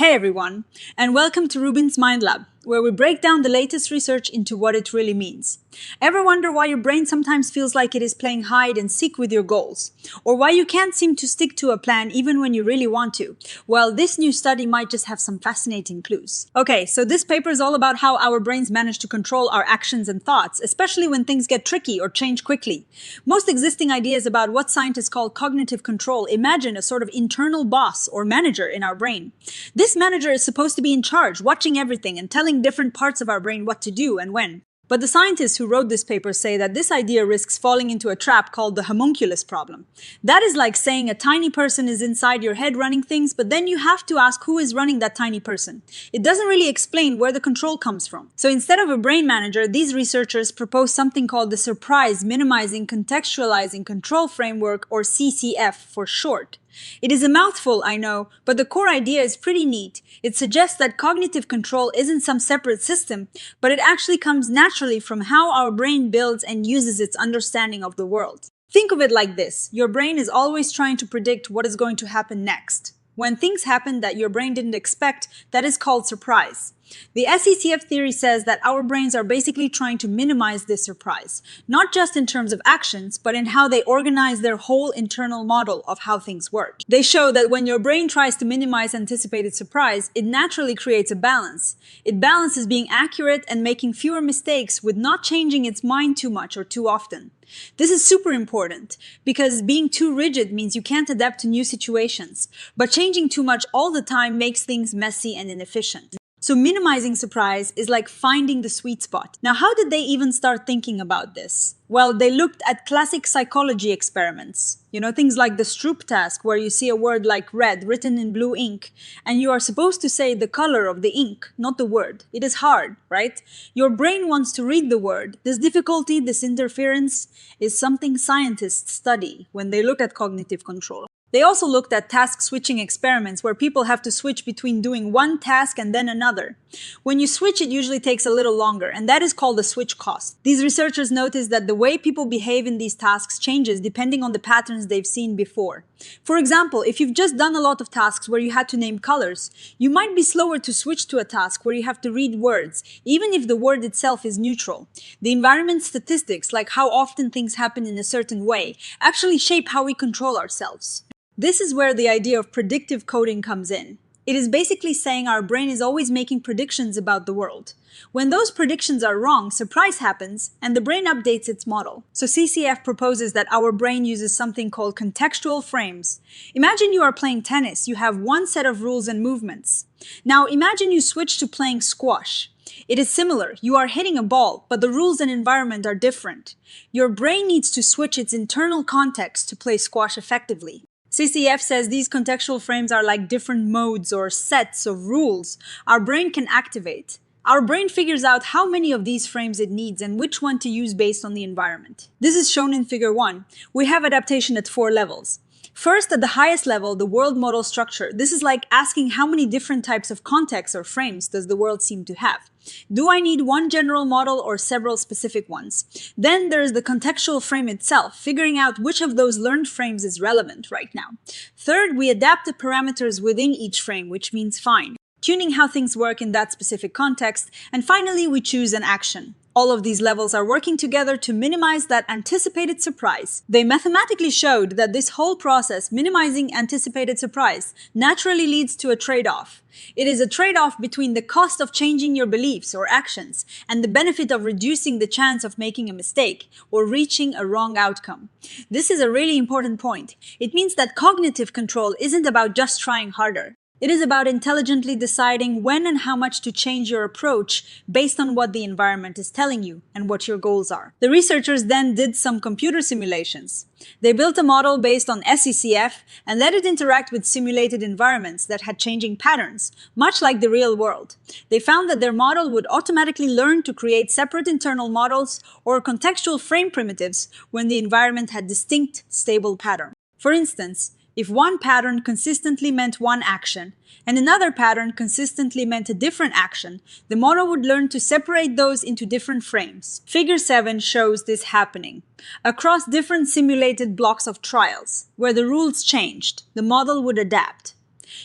Hey everyone, and welcome to RUBIN'S Mind Lab, where we break down the latest research into what it really means. Ever wonder why your brain sometimes feels like it is playing hide and seek with your goals? Or why you can't seem to stick to a plan even when you really want to? Well, this new study might just have some fascinating clues. Okay, so this paper is all about how our brains manage to control our actions and thoughts, especially when things get tricky or change quickly. Most existing ideas about what scientists call cognitive control imagine a sort of internal boss or manager in our brain. This manager is supposed to be in charge, watching everything and telling different parts of our brain what to do and when. But the scientists who wrote this paper say that this idea risks falling into a trap called the Homunculus Problem. That is like saying a tiny person is inside your head running things, but then you have to ask who is running that tiny person. It doesn't really explain where the control comes from. So instead of a brain manager, these researchers propose something called the Surprise Minimizing Contextualizing Control Framework, or SCCF for short. It is a mouthful, I know, but the core idea is pretty neat. It suggests that cognitive control isn't some separate system, but it actually comes naturally from how our brain builds and uses its understanding of the world. Think of it like this. Your brain is always trying to predict what is going to happen next. When things happen that your brain didn't expect, that is called surprise. The SCCF theory says that our brains are basically trying to minimize this surprise, not just in terms of actions, but in how they organize their whole internal model of how things work. They show that when your brain tries to minimize anticipated surprise, it naturally creates a balance. It balances being accurate and making fewer mistakes with not changing its mind too much or too often. This is super important, because being too rigid means you can't adapt to new situations, but changing too much all the time makes things messy and inefficient. So minimizing surprise is like finding the sweet spot. Now, how did they even start thinking about this? Well, they looked at classic psychology experiments. Things like the Stroop Task, where you see a word like red written in blue ink, and you are supposed to say the color of the ink, not the word. It is hard, right? Your brain wants to read the word. This difficulty, this interference, is something scientists study when they look at cognitive control. They also looked at task-switching experiments where people have to switch between doing one task and then another. When you switch, it usually takes a little longer, and that is called the switch cost. These researchers noticed that the way people behave in these tasks changes depending on the patterns they've seen before. For example, if you've just done a lot of tasks where you had to name colors, you might be slower to switch to a task where you have to read words, even if the word itself is neutral. The environment statistics, like how often things happen in a certain way, actually shape how we control ourselves. This is where the idea of predictive coding comes in. It is basically saying our brain is always making predictions about the world. When those predictions are wrong, surprise happens, and the brain updates its model. So SCCF proposes that our brain uses something called contextual frames. Imagine you are playing tennis. You have one set of rules and movements. Now imagine you switch to playing squash. It is similar. You are hitting a ball, but the rules and environment are different. Your brain needs to switch its internal context to play squash effectively. SCCF says these contextual frames are like different modes or sets of rules our brain can activate. Our brain figures out how many of these frames it needs and which one to use based on the environment. This is shown in Figure 1. We have adaptation at 4 levels. First, at the highest level, the world model structure. This is like asking how many different types of contexts or frames does the world seem to have. Do I need one general model or several specific ones? Then there is the contextual frame itself, figuring out which of those learned frames is relevant right now. Third, we adapt the parameters within each frame, which means fine, tuning how things work in that specific context. And finally, we choose an action. All of these levels are working together to minimize that anticipated surprise. They mathematically showed that this whole process, minimizing anticipated surprise, naturally leads to a trade-off. It is a trade-off between the cost of changing your beliefs or actions and the benefit of reducing the chance of making a mistake or reaching a wrong outcome. This is a really important point. It means that cognitive control isn't about just trying harder. It is about intelligently deciding when and how much to change your approach based on what the environment is telling you and what your goals are. The researchers then did some computer simulations. They built a model based on SCCF and let it interact with simulated environments that had changing patterns, much like the real world. They found that their model would automatically learn to create separate internal models or contextual frame primitives when the environment had distinct, stable patterns. For instance, if one pattern consistently meant one action, and another pattern consistently meant a different action, the model would learn to separate those into different frames. Figure 7 shows this happening. Across different simulated blocks of trials, where the rules changed, the model would adapt.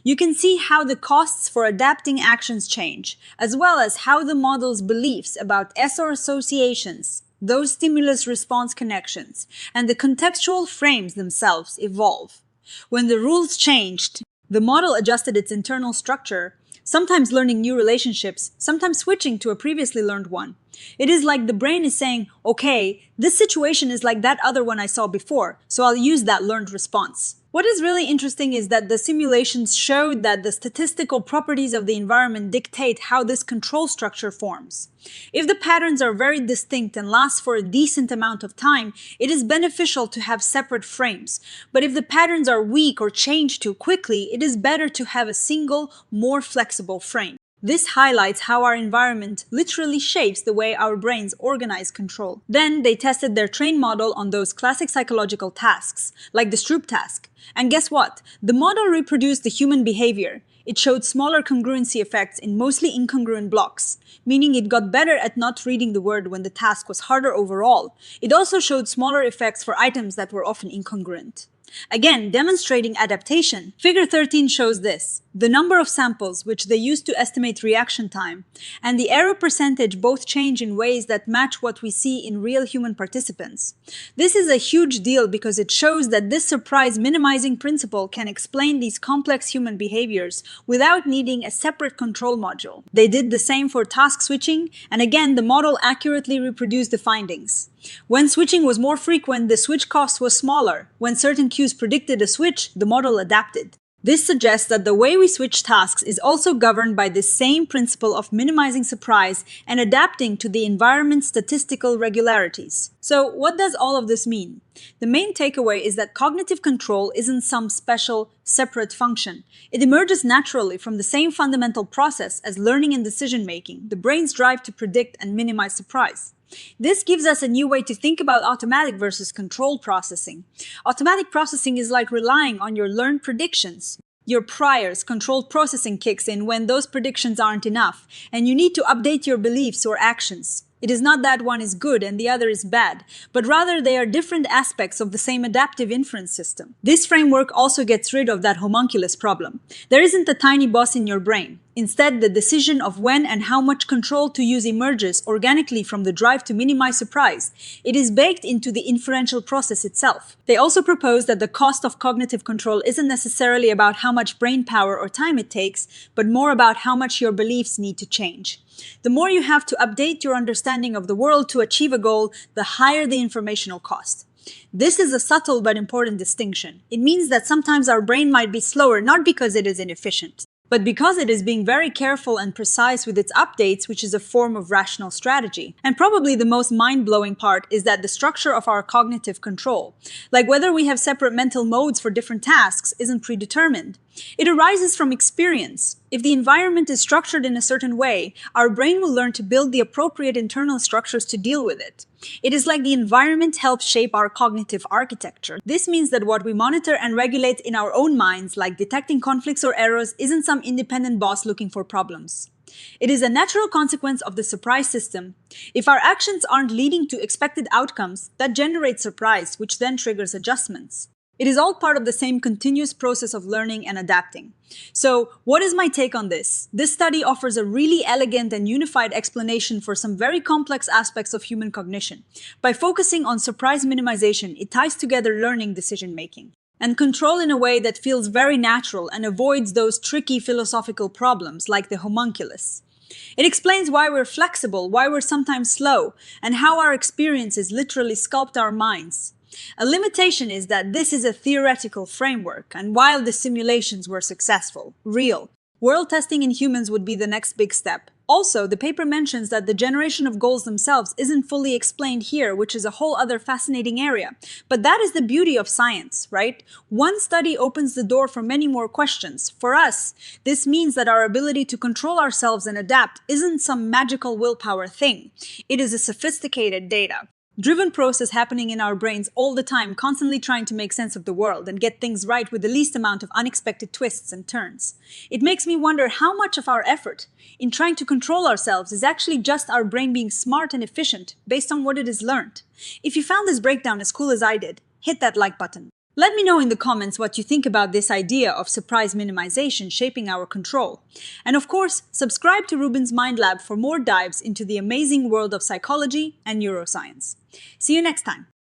You can see how the costs for adapting actions change, as well as how the model's beliefs about SR associations, those stimulus-response connections, and the contextual frames themselves evolve. When the rules changed, the model adjusted its internal structure, sometimes learning new relationships, sometimes switching to a previously learned one. It is like the brain is saying, okay, this situation is like that other one I saw before, so I'll use that learned response. What is really interesting is that the simulations showed that the statistical properties of the environment dictate how this control structure forms. If the patterns are very distinct and last for a decent amount of time, it is beneficial to have separate frames. But if the patterns are weak or change too quickly, it is better to have a single, more flexible frame. This highlights how our environment literally shapes the way our brains organize control. Then they tested their trained model on those classic psychological tasks, like the Stroop Task. And guess what? The model reproduced the human behavior. It showed smaller congruency effects in mostly incongruent blocks, meaning it got better at not reading the word when the task was harder overall. It also showed smaller effects for items that were often incongruent. Again, demonstrating adaptation, Figure 13 shows this. The number of samples which they used to estimate reaction time and the error percentage both change in ways that match what we see in real human participants. This is a huge deal because it shows that this surprise minimizing principle can explain these complex human behaviors without needing a separate control module. They did the same for task switching, and again, the model accurately reproduced the findings. When switching was more frequent, the switch cost was smaller. When certain cues predicted a switch, the model adapted. This suggests that the way we switch tasks is also governed by this same principle of minimizing surprise and adapting to the environment's statistical regularities. So, what does all of this mean? The main takeaway is that cognitive control isn't some special, separate function. It emerges naturally from the same fundamental process as learning and decision-making, the brain's drive to predict and minimize surprise. This gives us a new way to think about automatic versus controlled processing. Automatic processing is like relying on your learned predictions. Your priors, controlled processing kicks in when those predictions aren't enough, and you need to update your beliefs or actions. It is not that one is good and the other is bad, but rather they are different aspects of the same adaptive inference system. This framework also gets rid of that homunculus problem. There isn't a tiny boss in your brain. Instead, the decision of when and how much control to use emerges organically from the drive to minimize surprise. It is baked into the inferential process itself. They also propose that the cost of cognitive control isn't necessarily about how much brain power or time it takes, but more about how much your beliefs need to change. The more you have to update your understanding of the world to achieve a goal, the higher the informational cost. This is a subtle but important distinction. It means that sometimes our brain might be slower not because it is inefficient, but because it is being very careful and precise with its updates, which is a form of rational strategy. And probably the most mind-blowing part is that the structure of our cognitive control, like whether we have separate mental modes for different tasks, isn't predetermined. It arises from experience. If the environment is structured in a certain way, our brain will learn to build the appropriate internal structures to deal with it. It is like the environment helps shape our cognitive architecture. This means that what we monitor and regulate in our own minds, like detecting conflicts or errors, isn't some independent boss looking for problems. It is a natural consequence of the surprise system. If our actions aren't leading to expected outcomes, that generates surprise, which then triggers adjustments. It is all part of the same continuous process of learning and adapting. So, what is my take on this? This study offers a really elegant and unified explanation for some very complex aspects of human cognition. By focusing on surprise minimization, it ties together learning, decision-making, and control in a way that feels very natural and avoids those tricky philosophical problems like the homunculus. It explains why we're flexible, why we're sometimes slow, and how our experiences literally sculpt our minds. A limitation is that this is a theoretical framework, and while the simulations were successful, real, world testing in humans would be the next big step. Also, the paper mentions that the generation of goals themselves isn't fully explained here, which is a whole other fascinating area. But that is the beauty of science, right? One study opens the door for many more questions. For us, this means that our ability to control ourselves and adapt isn't some magical willpower thing. It is a sophisticated data driven process happening in our brains all the time, constantly trying to make sense of the world and get things right with the least amount of unexpected twists and turns. It makes me wonder how much of our effort in trying to control ourselves is actually just our brain being smart and efficient based on what it has learned. If you found this breakdown as cool as I did, hit that like button. Let me know in the comments what you think about this idea of surprise minimization shaping our control. And of course, subscribe to RUBIN'S Mind Lab for more dives into the amazing world of psychology and neuroscience. See you next time.